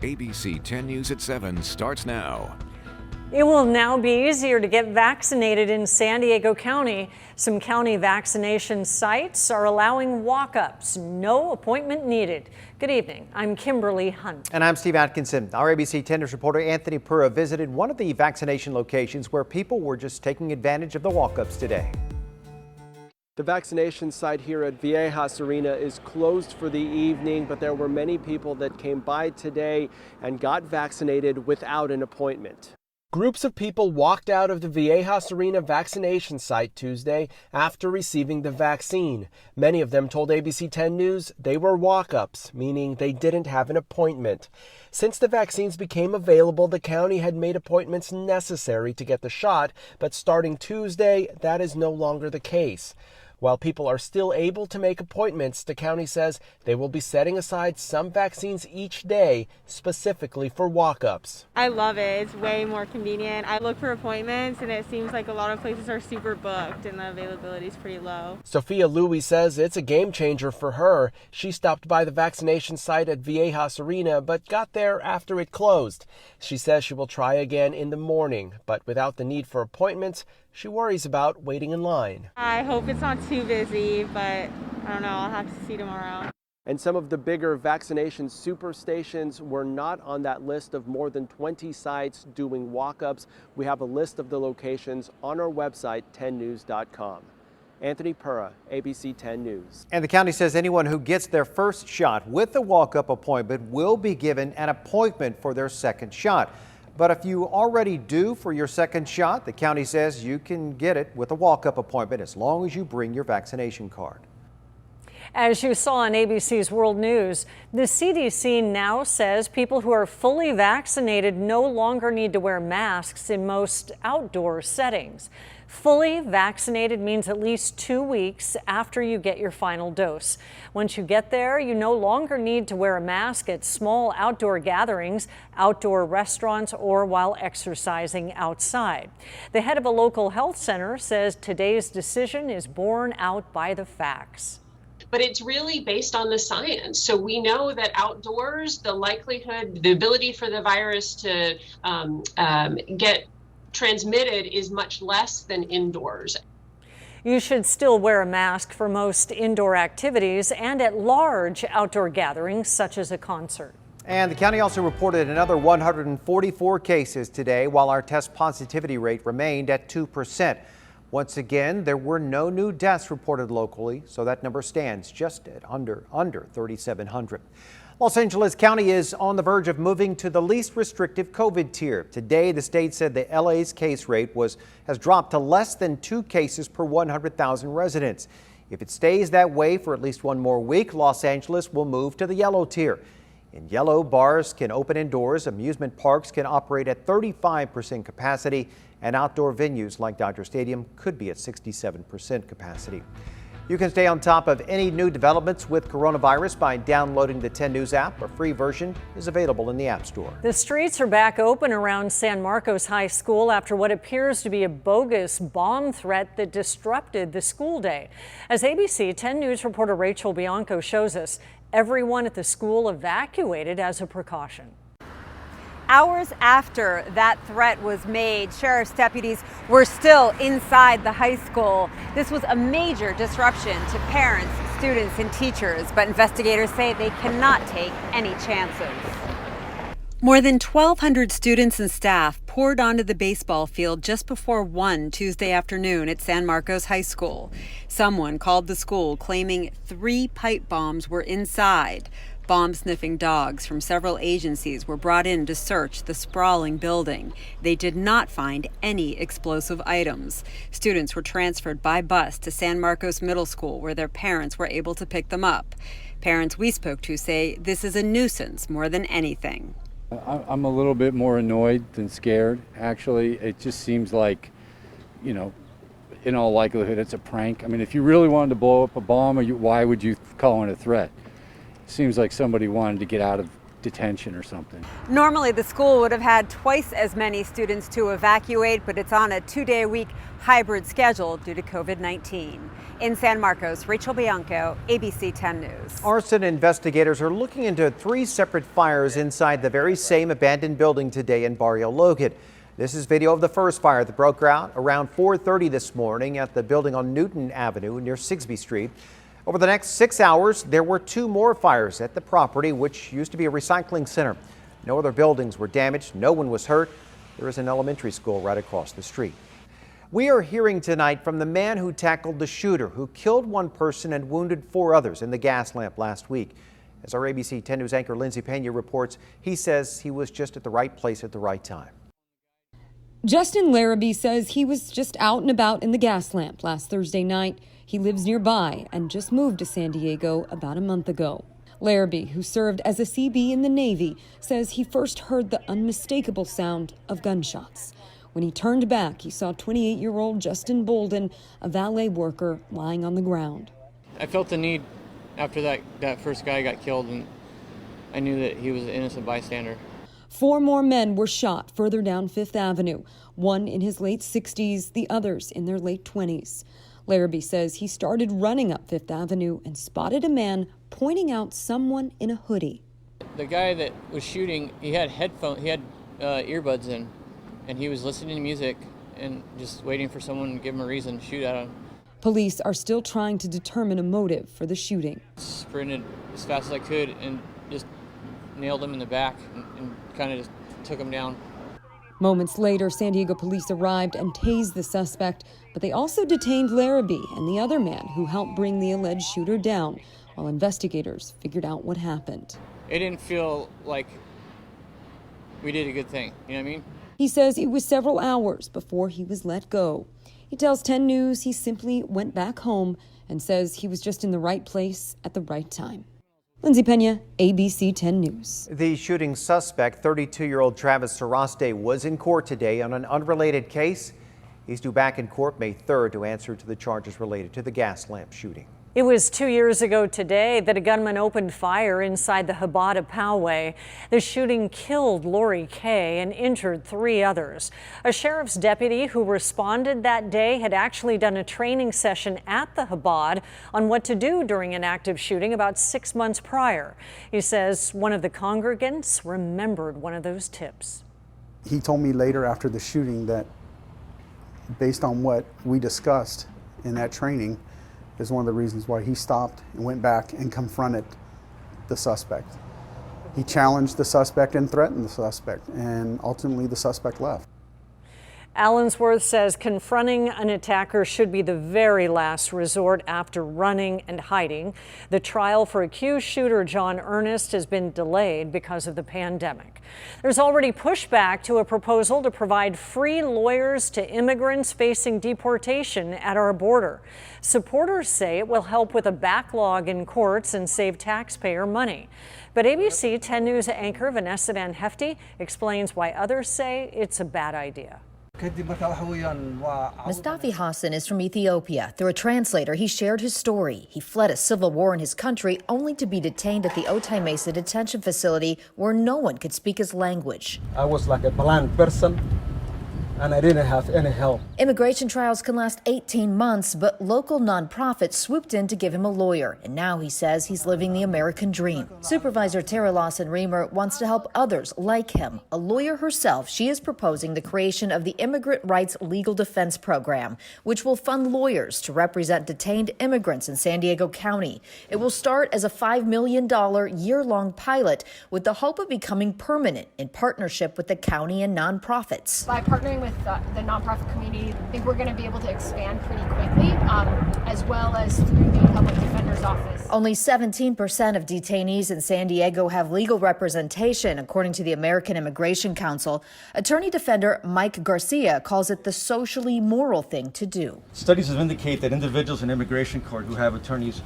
ABC 10 News at 7 starts now. It will now be easier to get vaccinated in San Diego County. Some county vaccination sites are allowing walk-ups, no appointment needed. Good evening, I'm Kimberly Hunt. And I'm Steve Atkinson. Our ABC 10 News reporter Anthony Pura visited one of the vaccination locations where people were just taking advantage of the walk-ups today. The vaccination site here at Viejas Arena is closed for the evening, but there were many people that came by today and got vaccinated without an appointment. Groups of people walked out of the Viejas Arena vaccination site Tuesday after receiving the vaccine. Many of them told ABC 10 News they were walk-ups, meaning they didn't have an appointment. Since the vaccines became available, the county had made appointments necessary to get the shot, but starting Tuesday, that is no longer the case. While people are still able to make appointments, the county says they will be setting aside some vaccines each day specifically for walk-ups. I love it. It's way more convenient. I look for appointments and it seems like a lot of places are super booked and the availability is pretty low. Sophia Louie says it's a game changer for her. She stopped by the vaccination site at Viejas Arena but got there after it closed. She says she will try again in the morning, but without the need for appointments, she worries about waiting in line. I hope it's not too busy, but I don't know. I'll have to see tomorrow. And some of the bigger vaccination super stations were not on that list of more than 20 sites doing walk-ups. We have a list of the locations on our website, 10news.com. Anthony Pura, ABC 10 News. And the county says anyone who gets their first shot with a walk-up appointment will be given an appointment for their second shot. But if you already due for your second shot, the county says you can get it with a walk-up appointment as long as you bring your vaccination card. As you saw on ABC's World News, the CDC now says people who are fully vaccinated no longer need to wear masks in most outdoor settings. Fully vaccinated means at least 2 weeks after you get your final dose. Once you get there, you no longer need to wear a mask at small outdoor gatherings, outdoor restaurants, or while exercising outside. The head of a local health center says today's decision is borne out by the facts. But it's really based on the science. So we know that outdoors, the likelihood, the ability for the virus to get transmitted is much less than indoors. You should still wear a mask for most indoor activities and at large outdoor gatherings such as a concert. And the county also reported another 144 cases today, while our test positivity rate remained at 2%. Once again, there were no new deaths reported locally, so that number stands just at under 3,700. Los Angeles County is on the verge of moving to the least restrictive COVID tier. Today, the state said the LA's case rate has dropped to less than 2 cases per 100,000 residents. If it stays that way for at least one more week, Los Angeles will move to the yellow tier. In yellow, bars can open indoors, amusement parks can operate at 35% capacity, and outdoor venues like Dodger Stadium could be at 67% capacity. You can stay on top of any new developments with coronavirus by downloading the 10 News app. A free version is available in the App Store. The streets are back open around San Marcos High School after what appears to be a bogus bomb threat that disrupted the school day. As ABC 10 News reporter Rachel Bianco shows us, everyone at the school evacuated as a precaution. Hours after that threat was made, sheriff's deputies were still inside the high school. This was a major disruption to parents, students, and teachers, but investigators say they cannot take any chances. More than 1,200 students and staff poured onto the baseball field just before 1 Tuesday afternoon at San Marcos High School. Someone called the school claiming 3 pipe bombs were inside. Bomb-sniffing dogs from several agencies were brought in to search the sprawling building. They did not find any explosive items. Students were transferred by bus to San Marcos Middle School, where their parents were able to pick them up. Parents we spoke to say this is a nuisance more than anything. I'm a little bit more annoyed than scared, actually. It just seems like, in all likelihood, it's a prank. I mean, if you really wanted to blow up a bomb, why would you call it a threat? Seems like somebody wanted to get out of detention or something. Normally, the school would have had twice as many students to evacuate, but it's on a 2-day-a-week hybrid schedule due to COVID-19. In San Marcos, Rachel Bianco, ABC 10 News. Arson investigators are looking into 3 separate fires inside the very same abandoned building today in Barrio Logan. This is video of the first fire that broke out around 4:30 this morning at the building on Newton Avenue near Sigsbee Street. Over the next 6 hours, there were 2 more fires at the property, which used to be a recycling center. No other buildings were damaged. No one was hurt. There is an elementary school right across the street. We are hearing tonight from the man who tackled the shooter who killed 1 person and wounded 4 others in the gas lamp last week. As our ABC 10 News anchor Lindsay Pena reports, he says he was just at the right place at the right time. Justin Larrabee says he was just out and about in the gas lamp last Thursday night. He lives nearby and just moved to San Diego about a month ago. Larrabee, who served as a CB in the Navy, says he first heard the unmistakable sound of gunshots. When he turned back, he saw 28-year-old Justin Bolden, a valet worker, lying on the ground. I felt the need after that first guy got killed, and I knew that he was an innocent bystander. 4 more men were shot further down Fifth Avenue, one in his late 60s, the others in their late 20s. Larrabee says he started running up Fifth Avenue and spotted a man pointing out someone in a hoodie. The guy that was shooting, he had earbuds in, and he was listening to music and just waiting for someone to give him a reason to shoot at him. Police are still trying to determine a motive for the shooting. Sprinted as fast as I could and just nailed him in the back and kind of just took him down. Moments later, San Diego police arrived and tased the suspect, but they also detained Larrabee and the other man who helped bring the alleged shooter down, while investigators figured out what happened. It didn't feel like we did a good thing, you know what I mean? He says it was several hours before he was let go. He tells 10 News he simply went back home and says he was just in the right place at the right time. Lindsay Pena, ABC 10 News. The shooting suspect, 32-year-old Travis Saraste, was in court today on an unrelated case. He's due back in court May 3rd to answer to the charges related to the gas lamp shooting. It was 2 years ago today that a gunman opened fire inside the Habata Poway. The shooting killed Lori Kay and injured 3 others. A sheriff's deputy who responded that day had actually done a training session at the Habad on what to do during an active shooting about 6 months prior. He says one of the congregants remembered one of those tips. He told me later after the shooting that based on what we discussed in that training, is one of the reasons why he stopped and went back and confronted the suspect. He challenged the suspect and threatened the suspect, and ultimately the suspect left. Allensworth says confronting an attacker should be the very last resort after running and hiding. The trial for accused shooter John Earnest has been delayed because of the pandemic. There's already pushback to a proposal to provide free lawyers to immigrants facing deportation at our border. Supporters say it will help with a backlog in courts and save taxpayer money. But ABC 10 News anchor Vanessa Van Hefty explains why others say it's a bad idea. Mustafi Hassan is from Ethiopia. Through a translator, he shared his story. He fled a civil war in his country only to be detained at the Otay Mesa detention facility where no one could speak his language. I was like a blind person, and I didn't have any help. Immigration trials can last 18 months, but local nonprofits swooped in to give him a lawyer. And now he says he's living the American dream. Supervisor Tara Lawson-Reamer wants to help others like him. A lawyer herself, she is proposing the creation of the Immigrant Rights Legal Defense Program, which will fund lawyers to represent detained immigrants in San Diego County. It will start as a $5 million year-long pilot with the hope of becoming permanent in partnership with the county and nonprofits. By partnering with the nonprofit community, I think we're going to be able to expand pretty quickly, as well as through the public defender's office. Only 17% of detainees in San Diego have legal representation, according to the American Immigration Council. Attorney defender Mike Garcia calls it the socially moral thing to do. Studies have indicated that individuals in immigration court who have attorneys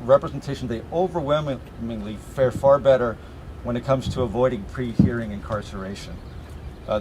representation, they overwhelmingly fare far better when it comes to avoiding pre-hearing incarceration.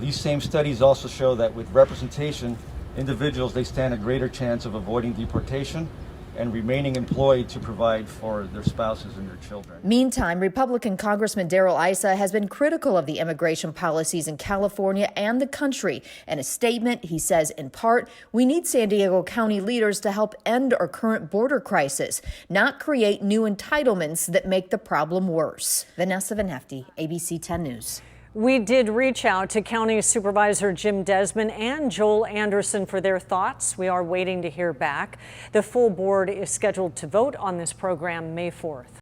These same studies also show that with representation, individuals, they stand a greater chance of avoiding deportation and remaining employed to provide for their spouses and their children. Meantime, Republican Congressman Darrell Issa has been critical of the immigration policies in California and the country. In a statement, he says, in part, we need San Diego County leaders to help end our current border crisis, not create new entitlements that make the problem worse. Vanessa Van Hefty, ABC 10 News. We did reach out to County Supervisor Jim Desmond and Joel Anderson for their thoughts. We are waiting to hear back. The full board is scheduled to vote on this program May 4th.